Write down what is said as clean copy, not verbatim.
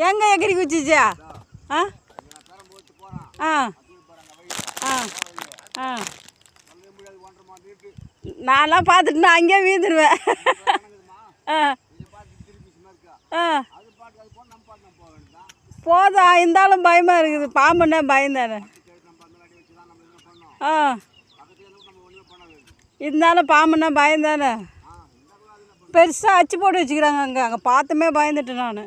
எங்கே எக்கரி குச்சிச்சா? ஆ ஆ ஆ ஆ நான்லாம் பார்த்துட்டு நான் அங்கேயே வீழ்ந்துருவேன். ஆ ஆ போதா இருந்தாலும் பயமாக இருக்குது. பாம்புன்னா பயந்தானே. ஆ இருந்தாலும் பாம்புன்னா பயந்தானே. பெருசாக அச்சு போட்டு வச்சுக்கிறாங்க அங்கே. அங்கே பார்த்துமே பயந்துட்டேன் நான்.